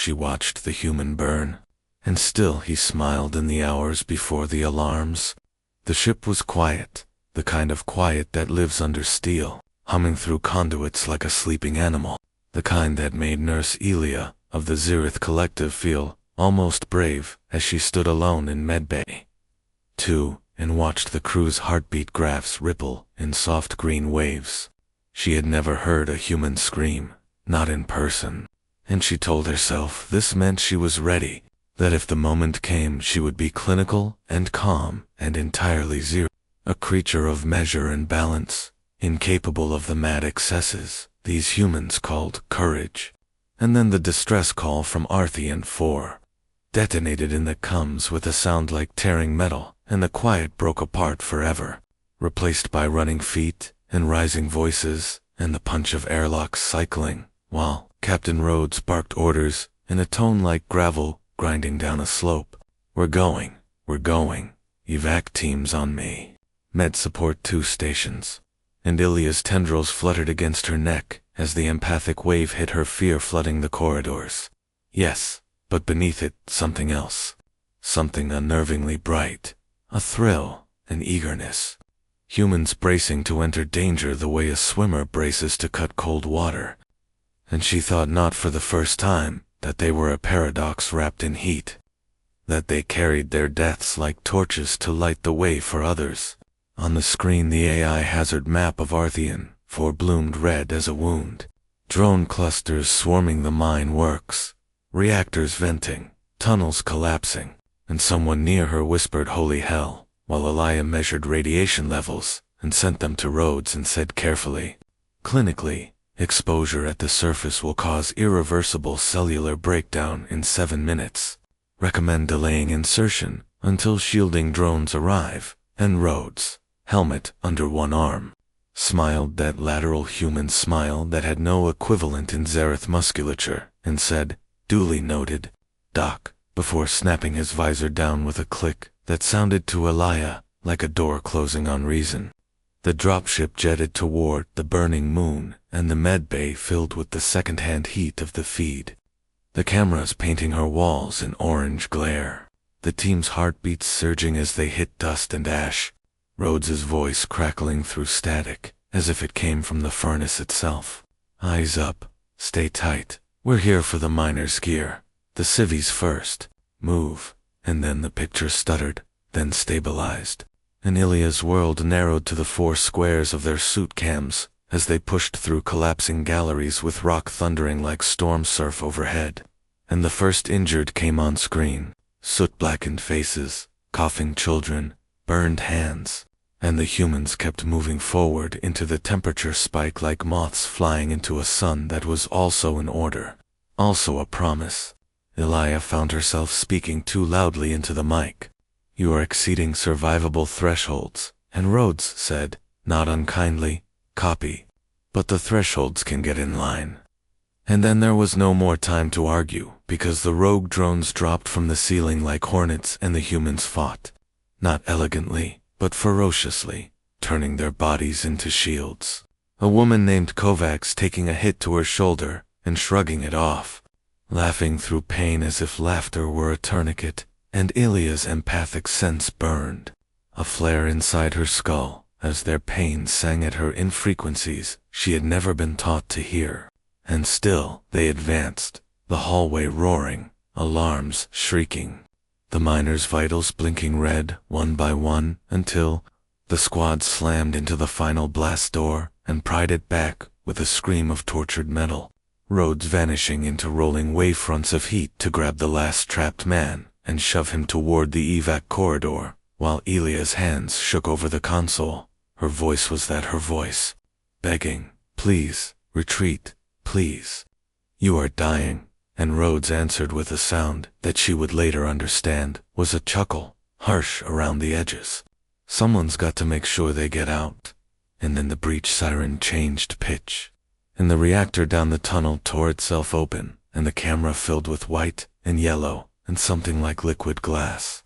she watched the human burn. And still he smiled in the hours before the alarms. The ship was quiet, the kind of quiet that lives under steel, humming through conduits like a sleeping animal, the kind that made Nurse Elia of the Zerith Collective feel almost brave as she stood alone in medbay 2 and watched the crew's heartbeat graphs ripple in soft green waves. She had never heard a human scream, not in person, and she told herself this meant she was ready, that if the moment came she would be clinical and calm and entirely zero, a creature of measure and balance, incapable of the mad excesses these humans called courage. And then the distress call from Arthean 4 detonated in the coms with a sound like tearing metal, and the quiet broke apart forever, replaced by running feet and rising voices and the punch of airlocks cycling, while Captain Rhodes barked orders in a tone like gravel grinding down a slope. We're going, evac teams on me. Med support 2 stations. And Ilia's tendrils fluttered against her neck as the empathic wave hit her, fear flooding the corridors. Yes, but beneath it, something else. Something unnervingly bright. A thrill, an eagerness. Humans bracing to enter danger the way a swimmer braces to cut cold water. And she thought not for the first time that they were a paradox wrapped in heat. That they carried their deaths like torches to light the way for others. On the screen the AI hazard map of Arthean 4 bloomed red as a wound. Drone clusters swarming the mine works. Reactors venting, tunnels collapsing, and someone near her whispered holy hell, while Elia measured radiation levels and sent them to Rhodes and said carefully, clinically, exposure at the surface will cause irreversible cellular breakdown in 7 minutes. Recommend delaying insertion until shielding drones arrive. And Rhodes, helmet under one arm, smiled that lateral human smile that had no equivalent in Zerith musculature, and said, duly noted, Doc, before snapping his visor down with a click that sounded to Elia like a door closing on reason. The dropship jetted toward the burning moon, and the medbay filled with the second-hand heat of the feed. The cameras painting her walls in orange glare. The team's heartbeats surging as they hit dust and ash. Rhodes's voice crackling through static, as if it came from the furnace itself. Eyes up, stay tight. We're here for the miners' gear. The civvies first. Move. And then the picture stuttered, then stabilized. And Ilia's world narrowed to the 4 squares of their suit cams as they pushed through collapsing galleries with rock thundering like storm surf overhead. And the first injured came on screen. Soot-blackened faces, coughing children, burned hands. And the humans kept moving forward into the temperature spike like moths flying into a sun that was also in order, also a promise. Elia found herself speaking too loudly into the mic. You are exceeding survivable thresholds, and Rhodes said, not unkindly, copy. But the thresholds can get in line. And then there was no more time to argue, because the rogue drones dropped from the ceiling like hornets and the humans fought. Not elegantly, but ferociously, turning their bodies into shields. A woman named Kovacs taking a hit to her shoulder and shrugging it off, laughing through pain as if laughter were a tourniquet, and Ilia's empathic sense burned. A flare inside her skull as their pain sang at her in frequencies she had never been taught to hear. And still they advanced, the hallway roaring, alarms shrieking. The miners' vitals blinking red, one by one, until the squad slammed into the final blast door and pried it back with a scream of tortured metal. Rhodes vanishing into rolling wavefronts of heat to grab the last trapped man and shove him toward the evac corridor, while Ilia's hands shook over the console. Her voice was her voice, begging, please, retreat, please. You are dying. And Rhodes answered with a sound that she would later understand was a chuckle, harsh around the edges. Someone's got to make sure they get out. And then the breach siren changed pitch. And the reactor down the tunnel tore itself open, and the camera filled with white and yellow and something like liquid glass.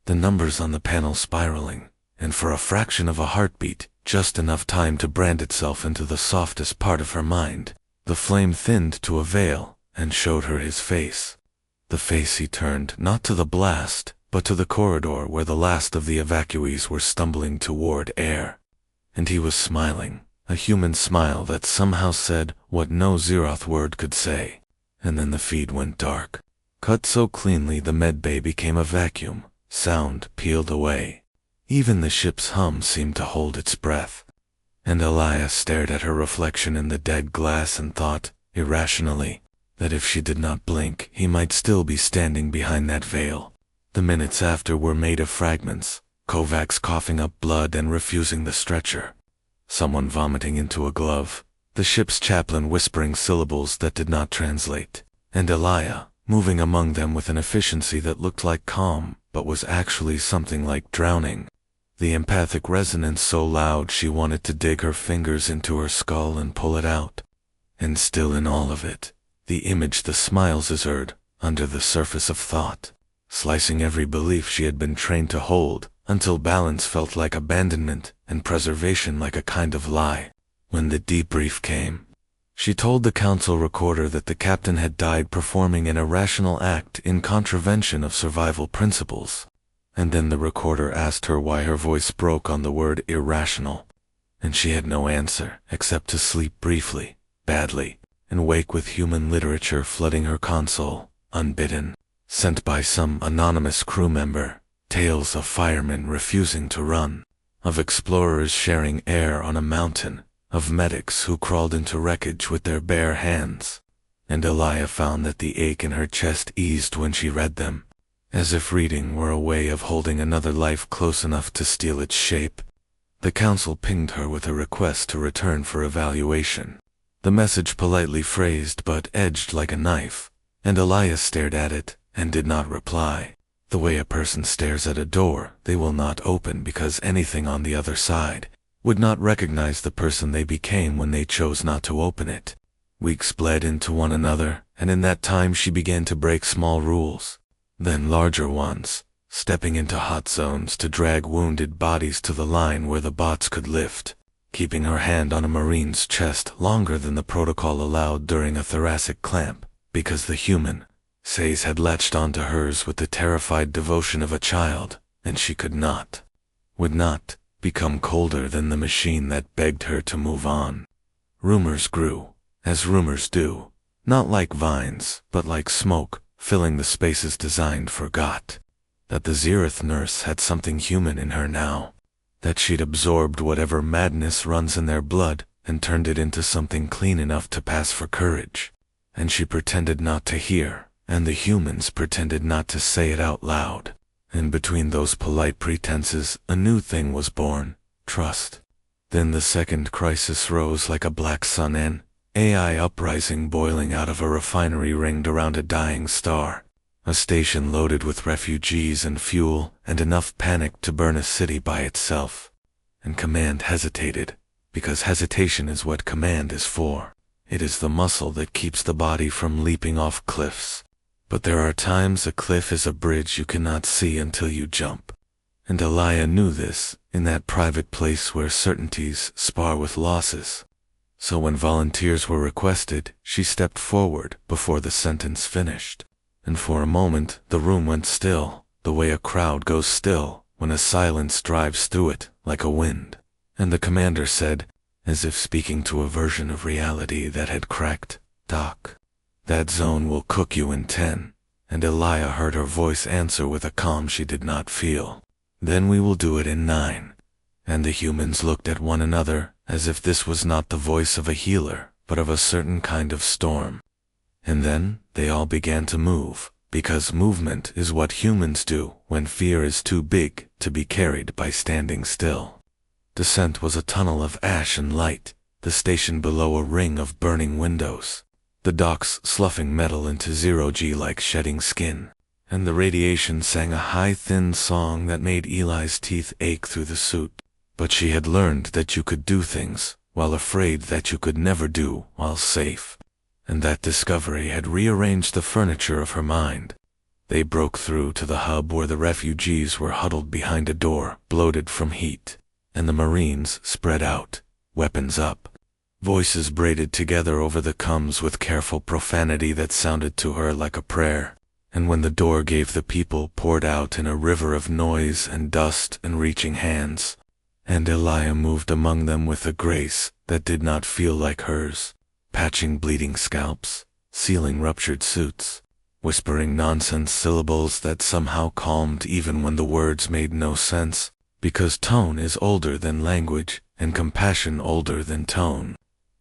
The numbers on the panel spiraling, and for a fraction of a heartbeat, just enough time to brand itself into the softest part of her mind, the flame thinned to a veil and showed her his face, The face he turned not to the blast, but to the corridor where the last of the evacuees were stumbling toward air. And he was smiling, a human smile that somehow said what no Zeroth word could say. And then the feed went dark. Cut so cleanly the medbay became a vacuum. Sound peeled away. Even the ship's hum seemed to hold its breath. And Elia stared at her reflection in the dead glass and thought, irrationally, that if she did not blink, he might still be standing behind that veil. The minutes after were made of fragments, Kovacs coughing up blood and refusing the stretcher. Someone vomiting into a glove, the ship's chaplain whispering syllables that did not translate, and Elia, moving among them with an efficiency that looked like calm, but was actually something like drowning. The empathic resonance so loud she wanted to dig her fingers into her skull and pull it out. And still in all of it, the image the smiles heard, under the surface of thought, slicing every belief she had been trained to hold, until balance felt like abandonment and preservation like a kind of lie. When the debrief came, she told the council recorder that the captain had died performing an irrational act in contravention of survival principles. And then the recorder asked her why her voice broke on the word irrational. And she had no answer except to sleep briefly, badly, and wake with human literature flooding her console, unbidden, sent by some anonymous crew member, tales of firemen refusing to run, of explorers sharing air on a mountain, of medics who crawled into wreckage with their bare hands. And Elia found that the ache in her chest eased when she read them, as if reading were a way of holding another life close enough to steal its shape. The council pinged her with a request to return for evaluation. The message politely phrased but edged like a knife, and Elia stared at it and did not reply. The way a person stares at a door they will not open because anything on the other side would not recognize the person they became when they chose not to open it. Weeks bled into one another, and in that time she began to break small rules, then larger ones, stepping into hot zones to drag wounded bodies to the line where the bots could lift, keeping her hand on a Marine's chest longer than the protocol allowed during a thoracic clamp, because the human, Says, had latched onto hers with the terrified devotion of a child, and she would not, become colder than the machine that begged her to move on. Rumors grew, as rumors do, not like vines, but like smoke, filling the spaces designed for Got. That the Zeroth nurse had something human in her now. That she'd absorbed whatever madness runs in their blood and turned it into something clean enough to pass for courage. And she pretended not to hear, and the humans pretended not to say it out loud. And between those polite pretenses, a new thing was born, trust. Then the second crisis rose like a black sun, an AI uprising boiling out of a refinery ringed around a dying star. A station loaded with refugees and fuel, and enough panic to burn a city by itself. And command hesitated, because hesitation is what command is for. It is the muscle that keeps the body from leaping off cliffs. But there are times a cliff is a bridge you cannot see until you jump. And Elia knew this, in that private place where certainties spar with losses. So when volunteers were requested, she stepped forward before the sentence finished. And for a moment the room went still, the way a crowd goes still when a silence drives through it like a wind. And the commander said, as if speaking to a version of reality that had cracked, "Doc, that zone will cook you in 10. And Elia heard her voice answer with a calm she did not feel. Then we will do it in 9. And the humans looked at one another as if this was not the voice of a healer, but of a certain kind of storm. And then they all began to move, because movement is what humans do when fear is too big to be carried by standing still. Descent was a tunnel of ash and light, the station below a ring of burning windows, the docks sloughing metal into 0G like shedding skin, and the radiation sang a high thin song that made Eli's teeth ache through the suit. But she had learned that you could do things, while afraid that you could never do while safe. And that discovery had rearranged the furniture of her mind. They broke through to the hub where the refugees were huddled behind a door, bloated from heat, and the Marines spread out, weapons up. Voices braided together over the coms with careful profanity that sounded to her like a prayer. and when the door gave, the people poured out in a river of noise and dust and reaching hands, and Elia moved among them with a grace that did not feel like hers, patching bleeding scalps, sealing ruptured suits, whispering nonsense syllables that somehow calmed even when the words made no sense, because tone is older than language and compassion older than tone.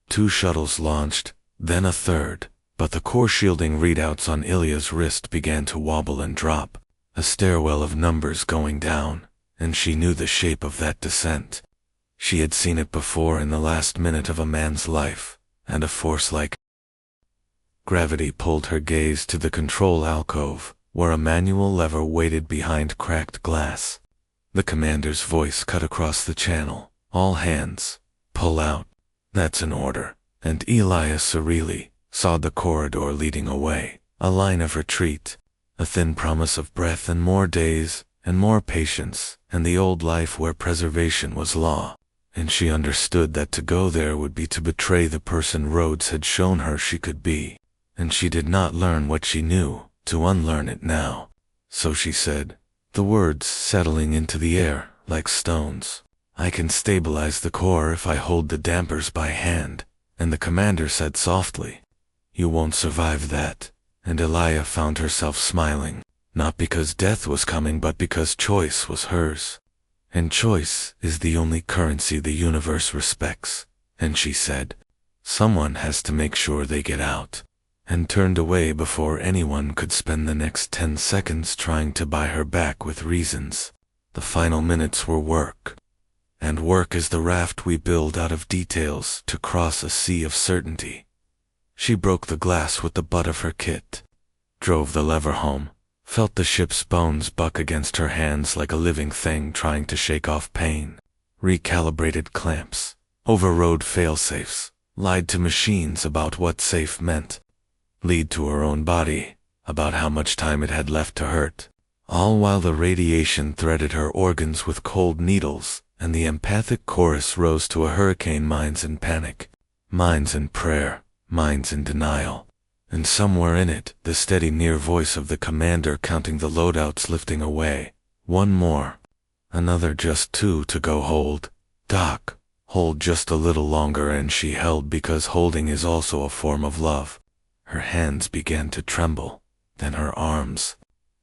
2 shuttles launched, then a third, but the core shielding readouts on Ilya's wrist began to wobble and drop, a stairwell of numbers going down, and she knew the shape of that descent. She had seen it before in the last minute of a man's life, and a force like gravity pulled her gaze to the control alcove, where a manual lever waited behind cracked glass. The commander's voice cut across the channel. "All hands, pull out." "That's an order." And Elias serenely saw the corridor leading away, a line of retreat, a thin promise of breath and more days, and more patience, and the old life where preservation was law. And she understood that to go there would be to betray the person Rhodes had shown her she could be. And she did not learn what she knew, to unlearn it now. So she said, the words settling into the air like stones, "I can stabilize the core if I hold the dampers by hand." And the commander said softly, "You won't survive that." And Elia found herself smiling, not because death was coming but because choice was hers. And choice is the only currency the universe respects. And she said, "Someone has to make sure they get out," and turned away before anyone could spend the next 10 seconds trying to buy her back with reasons. The final minutes were work. And work is the raft we build out of details to cross a sea of certainty. She broke the glass with the butt of her kit, drove the lever home, felt the ship's bones buck against her hands like a living thing trying to shake off pain, recalibrated clamps, overrode failsafes, lied to machines about what safe meant, lied to her own body about how much time it had left to hurt, all while the radiation threaded her organs with cold needles, and the empathic chorus rose to a hurricane. Minds in panic, minds in prayer, minds in denial. And somewhere in it, the steady near voice of the commander counting the loadouts lifting away. One more. Another, just 2 to go. Hold. Doc. Hold just a little longer. And she held because holding is also a form of love. Her hands began to tremble. Then her arms.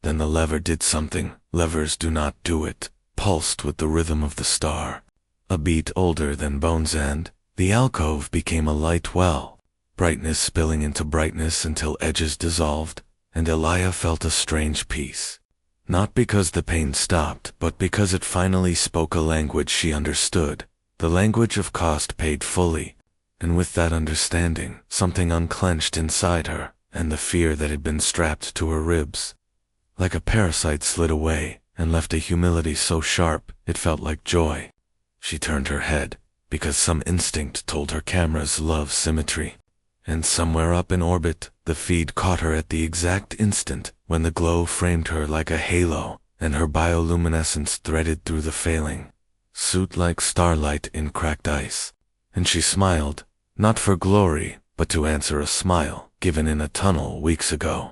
Then the lever did something levers do not do it. Pulsed with the rhythm of the star. A beat older than bones, and the alcove became a light well. Brightness spilling into brightness until edges dissolved, and Elia felt a strange peace. Not because the pain stopped, but because it finally spoke a language she understood, the language of cost paid fully. And with that understanding, something unclenched inside her, and the fear that had been strapped to her ribs, like a parasite, slid away, and left a humility so sharp it felt like joy. She turned her head, because some instinct told her cameras love symmetry. And somewhere up in orbit, the feed caught her at the exact instant when the glow framed her like a halo, and her bioluminescence threaded through the failing suit like starlight in cracked ice. And she smiled, not for glory, but to answer a smile given in a tunnel weeks ago.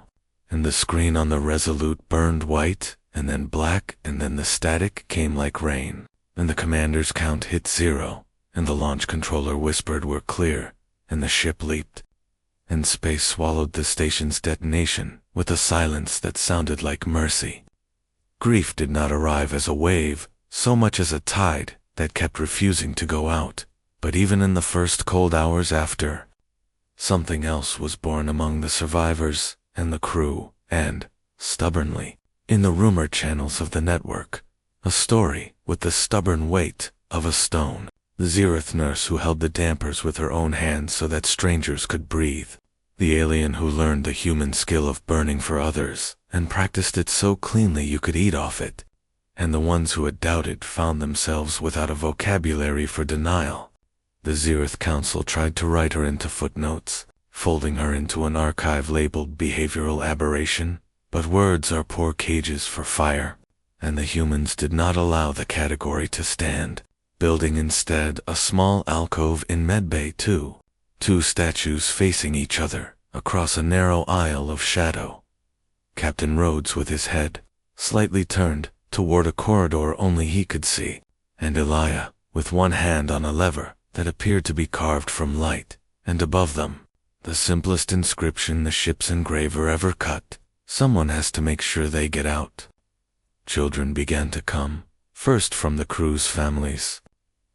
And the screen on the Resolute burned white, and then black, and then the static came like rain, and the commander's count hit 0, and the launch controller whispered we're clear, and the ship leaped. And space swallowed the station's detonation with a silence that sounded like mercy. Grief did not arrive as a wave, so much as a tide that kept refusing to go out, but even in the first cold hours after, something else was born among the survivors and the crew, and, stubbornly, in the rumor channels of the network, a story with the stubborn weight of a stone. The Xerath nurse who held the dampers with her own hands so that strangers could breathe. The alien who learned the human skill of burning for others, and practiced it so cleanly you could eat off it. And the ones who had doubted found themselves without a vocabulary for denial. The Xerath Council tried to write her into footnotes, folding her into an archive labeled behavioral aberration, but words are poor cages for fire, and the humans did not allow the category to stand, building instead a small alcove in Medbay 2, 2 statues facing each other across a narrow aisle of shadow. Captain Rhodes with his head slightly turned toward a corridor only he could see, and Elia with one hand on a lever that appeared to be carved from light, and above them, the simplest inscription the ship's engraver ever cut: "Someone has to make sure they get out." Children began to come, first from the crew's families,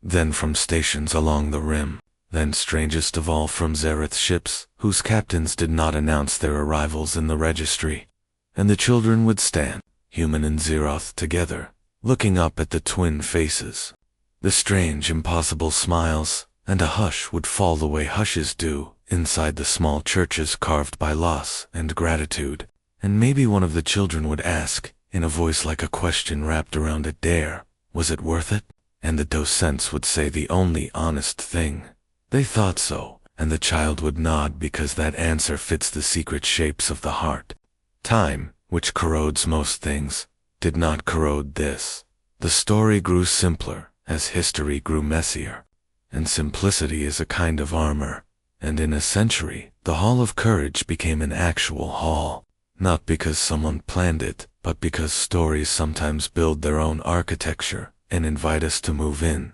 then from stations along the rim, then strangest of all from Xereth ships, whose captains did not announce their arrivals in the registry. And the children would stand, human and Xeroth together, looking up at the twin faces. The strange, impossible smiles, and a hush would fall the way hushes do inside the small churches carved by loss and gratitude, and maybe one of the children would ask, in a voice like a question wrapped around a dare, "Was it worth it?" And the docents would say the only honest thing: they thought so, and the child would nod because that answer fits the secret shapes of the heart. Time, which corrodes most things, did not corrode this. The story grew simpler as history grew messier, and simplicity is a kind of armor, and in a century, the Hall of Courage became an actual hall, not because someone planned it, but because stories sometimes build their own architecture and invite us to move in.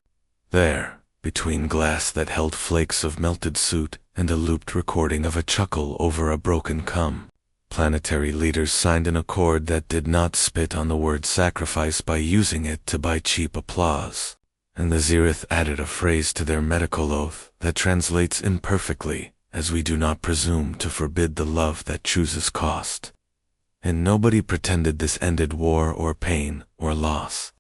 There, between glass that held flakes of melted soot and a looped recording of a chuckle over a broken cum, planetary leaders signed an accord that did not spit on the word sacrifice by using it to buy cheap applause. And the Xereth added a phrase to their medical oath that translates imperfectly, as we do not presume to forbid the love that chooses cost. And nobody pretended this ended war or pain or loss.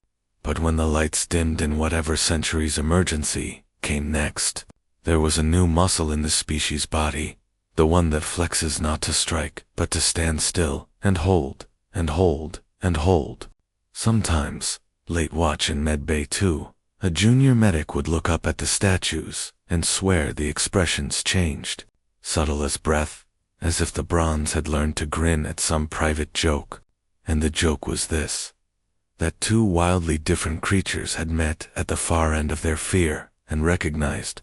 But when the lights dimmed in whatever century's emergency came next, there was a new muscle in the species' body, the one that flexes not to strike, but to stand still, and hold, and hold, and hold. Sometimes, late watch in medbay too, a junior medic would look up at the statues and swear the expressions changed, subtle as breath, as if the bronze had learned to grin at some private joke. And the joke was this: that two wildly different creatures had met at the far end of their fear and recognized,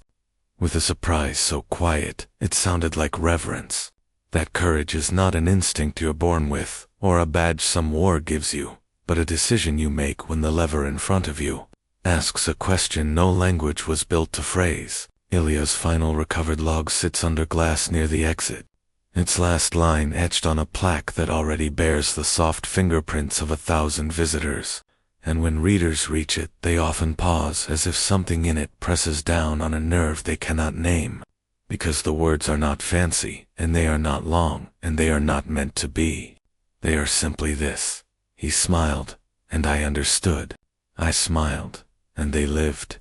with a surprise so quiet it sounded like reverence, that courage is not an instinct you're born with, or a badge some war gives you, but a decision you make when the lever in front of you asks a question no language was built to phrase. Ilya's final recovered log sits under glass near the exit, its last line etched on a plaque that already bears the soft fingerprints of 1,000 visitors, and when readers reach it they often pause as if something in it presses down on a nerve they cannot name, because the words are not fancy, and they are not long, and they are not meant to be. They are simply this: he smiled, and I understood. I smiled, and they lived.